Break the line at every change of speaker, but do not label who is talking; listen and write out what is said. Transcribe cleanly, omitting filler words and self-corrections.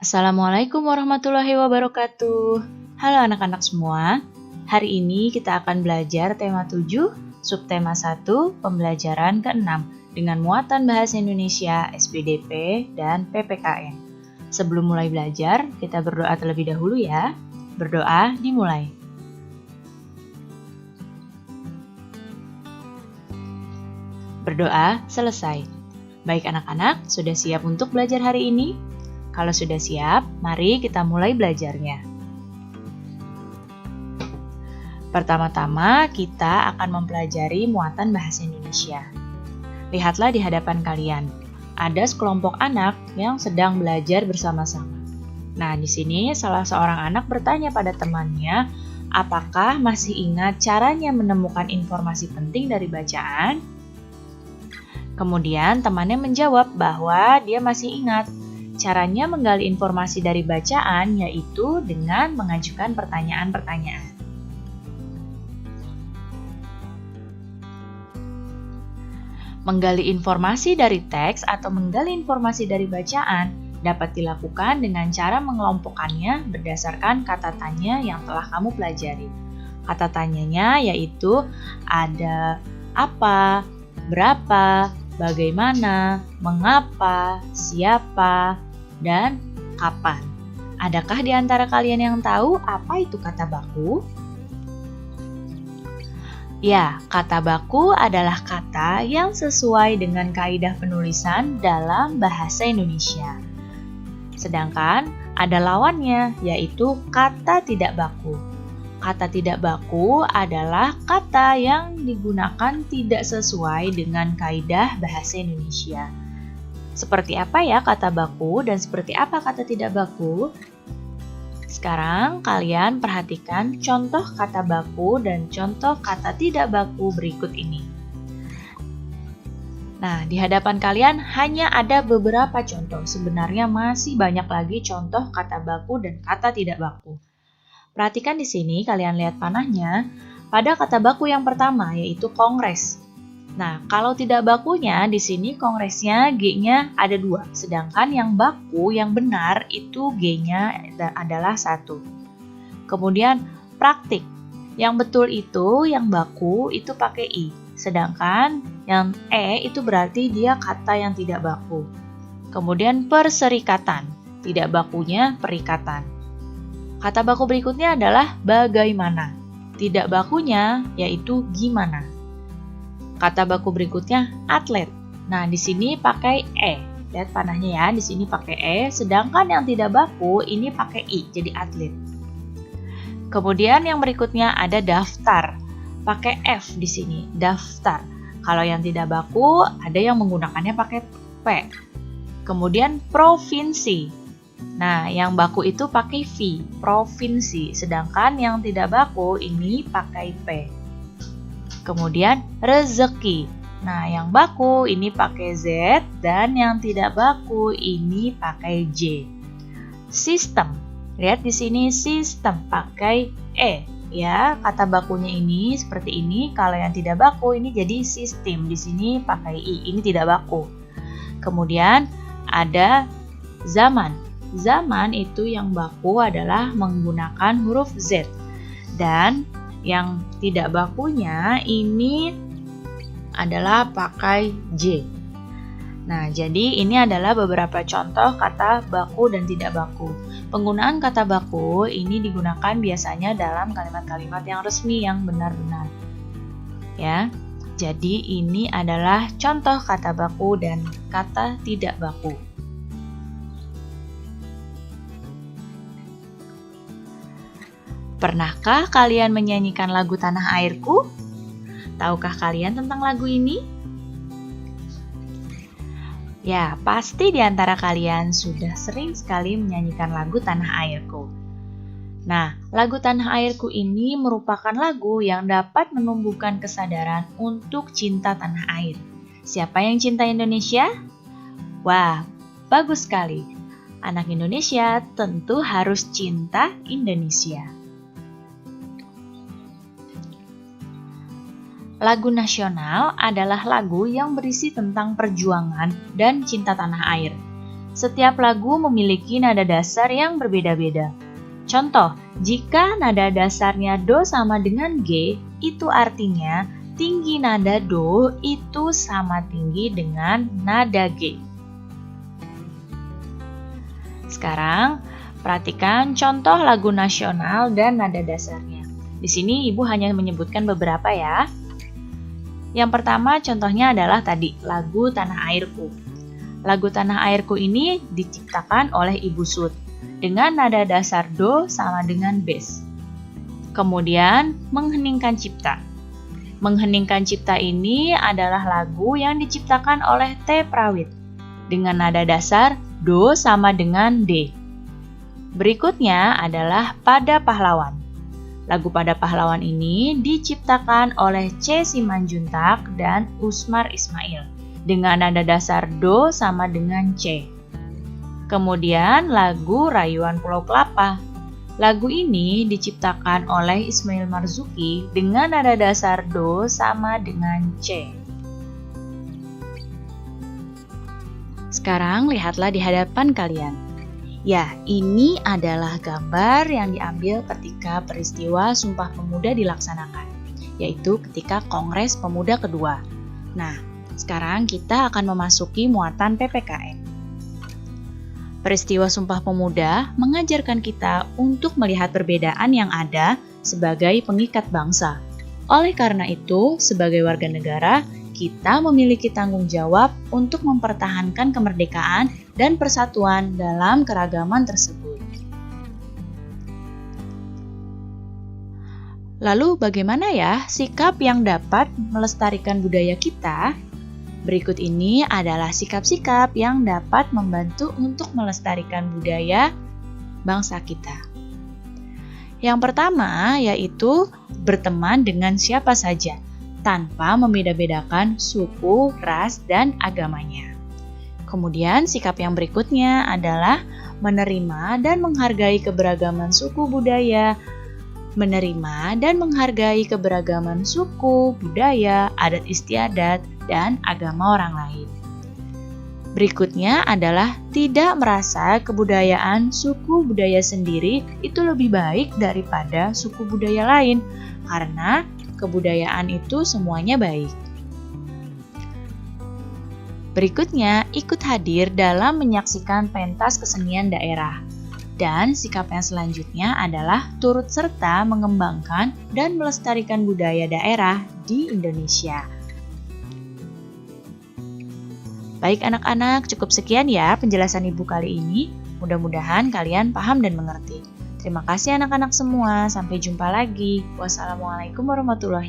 Assalamualaikum warahmatullahi wabarakatuh. Halo anak-anak semua. Hari ini kita akan belajar tema 7, subtema 1, pembelajaran ke-6 dengan muatan bahasa Indonesia, SPDP, dan PPKN. Sebelum mulai belajar, kita berdoa terlebih dahulu ya. Berdoa dimulai. Berdoa selesai. Baik anak-anak, sudah siap untuk belajar hari ini? Kalau sudah siap, mari kita mulai belajarnya. Pertama-tama, kita akan mempelajari muatan bahasa Indonesia. Lihatlah di hadapan kalian, ada sekelompok anak yang sedang belajar bersama-sama. Nah, di sini salah seorang anak bertanya pada temannya, apakah masih ingat caranya menemukan informasi penting dari bacaan? Kemudian temannya menjawab bahwa dia masih ingat. Caranya menggali informasi dari bacaan yaitu dengan mengajukan pertanyaan-pertanyaan. Menggali informasi dari teks atau menggali informasi dari bacaan dapat dilakukan dengan cara mengelompokkannya berdasarkan kata tanya yang telah kamu pelajari. Kata tanyanya yaitu ada apa, berapa, bagaimana, mengapa, siapa, dan kapan. Adakah di antara kalian yang tahu apa itu kata baku? Ya, kata baku adalah kata yang sesuai dengan kaidah penulisan dalam bahasa Indonesia. Sedangkan ada lawannya, yaitu kata tidak baku. Kata tidak baku adalah kata yang digunakan tidak sesuai dengan kaidah bahasa Indonesia. Seperti apa ya kata baku dan seperti apa kata tidak baku? Sekarang kalian perhatikan contoh kata baku dan contoh kata tidak baku berikut ini. Nah, di hadapan kalian hanya ada beberapa contoh. Sebenarnya masih banyak lagi contoh kata baku dan kata tidak baku. Perhatikan di sini, kalian lihat panahnya, pada kata baku yang pertama yaitu kongres. Nah, kalau tidak bakunya, di sini kongresnya G-nya ada 2, sedangkan yang baku, yang benar, itu G-nya adalah 1. Kemudian, praktik. Yang betul itu, yang baku, itu pakai I, sedangkan yang E itu berarti dia kata yang tidak baku. Kemudian, perserikatan. Tidak bakunya perikatan. Kata baku berikutnya adalah bagaimana. Tidak bakunya yaitu gimana. Kata baku berikutnya atlet. Nah, di sini pakai E. Lihat panahnya ya, di sini pakai E, sedangkan yang tidak baku ini pakai I, jadi atlet. Kemudian yang berikutnya ada daftar. Pakai F di sini, daftar. Kalau yang tidak baku ada yang menggunakannya pakai P. Kemudian provinsi. Nah, yang baku itu pakai V, provinsi, sedangkan yang tidak baku ini pakai P. Kemudian rezeki. Nah, yang baku ini pakai Z dan yang tidak baku ini pakai J. Sistem. Lihat di sini sistem pakai E. Ya, kata bakunya ini seperti ini. Kalau yang tidak baku ini jadi sistem. Di sini pakai I. Ini tidak baku. Kemudian ada zaman. Zaman itu yang baku adalah menggunakan huruf Z. Dan yang tidak bakunya ini adalah pakai J. Nah, jadi ini adalah beberapa contoh kata baku dan tidak baku. Penggunaan kata baku ini digunakan biasanya dalam kalimat-kalimat yang resmi yang benar-benar. Ya. Jadi ini adalah contoh kata baku dan kata tidak baku. Pernahkah kalian menyanyikan lagu Tanah Airku? Tahukah kalian tentang lagu ini? Ya, pasti di antara kalian sudah sering sekali menyanyikan lagu Tanah Airku. Nah, lagu Tanah Airku ini merupakan lagu yang dapat menumbuhkan kesadaran untuk cinta tanah air. Siapa yang cinta Indonesia? Wah, bagus sekali. Anak Indonesia tentu harus cinta Indonesia. Lagu nasional adalah lagu yang berisi tentang perjuangan dan cinta tanah air. Setiap lagu memiliki nada dasar yang berbeda-beda. Contoh, jika nada dasarnya Do sama dengan G, itu artinya tinggi nada Do itu sama tinggi dengan nada G. Sekarang, perhatikan contoh lagu nasional dan nada dasarnya. Di sini Ibu hanya menyebutkan beberapa ya. Yang pertama contohnya adalah tadi, lagu Tanah Airku. Lagu Tanah Airku ini diciptakan oleh Ibu Sud dengan nada dasar Do sama dengan Bes. Kemudian, Mengheningkan Cipta. Mengheningkan Cipta ini adalah lagu yang diciptakan oleh T. Prawit dengan nada dasar Do sama dengan D. Berikutnya adalah Pada Pahlawan. Lagu Pada Pahlawan ini diciptakan oleh C. Simanjuntak dan Usmar Ismail dengan nada dasar Do sama dengan C. Kemudian lagu Rayuan Pulau Kelapa. Lagu ini diciptakan oleh Ismail Marzuki dengan nada dasar Do sama dengan C. Sekarang lihatlah di hadapan kalian. Ya, ini adalah gambar yang diambil ketika peristiwa Sumpah Pemuda dilaksanakan, yaitu ketika Kongres Pemuda kedua. Nah, sekarang kita akan memasuki muatan PPKN. Peristiwa Sumpah Pemuda mengajarkan kita untuk melihat perbedaan yang ada sebagai pengikat bangsa. Oleh karena itu, sebagai warga negara, kita memiliki tanggung jawab untuk mempertahankan kemerdekaan dan persatuan dalam keragaman tersebut. Lalu bagaimana ya sikap yang dapat melestarikan budaya kita? Berikut ini adalah sikap-sikap yang dapat membantu untuk melestarikan budaya bangsa kita. Yang pertama yaitu berteman dengan siapa saja, tanpa membeda-bedakan suku, ras, dan agamanya. Kemudian sikap yang berikutnya adalah menerima dan menghargai keberagaman suku budaya, menerima dan menghargai keberagaman suku, budaya, adat istiadat, dan agama orang lain. Berikutnya adalah tidak merasa kebudayaan suku budaya sendiri itu lebih baik daripada suku budaya lain, karena kebudayaan itu semuanya baik. Berikutnya, ikut hadir dalam menyaksikan pentas kesenian daerah. Dan sikap yang selanjutnya adalah turut serta mengembangkan dan melestarikan budaya daerah di Indonesia. Baik anak-anak, cukup sekian ya penjelasan Ibu kali ini. Mudah-mudahan kalian paham dan mengerti. Terima kasih anak-anak semua. Sampai jumpa lagi. Wassalamualaikum warahmatullahi wabarakatuh.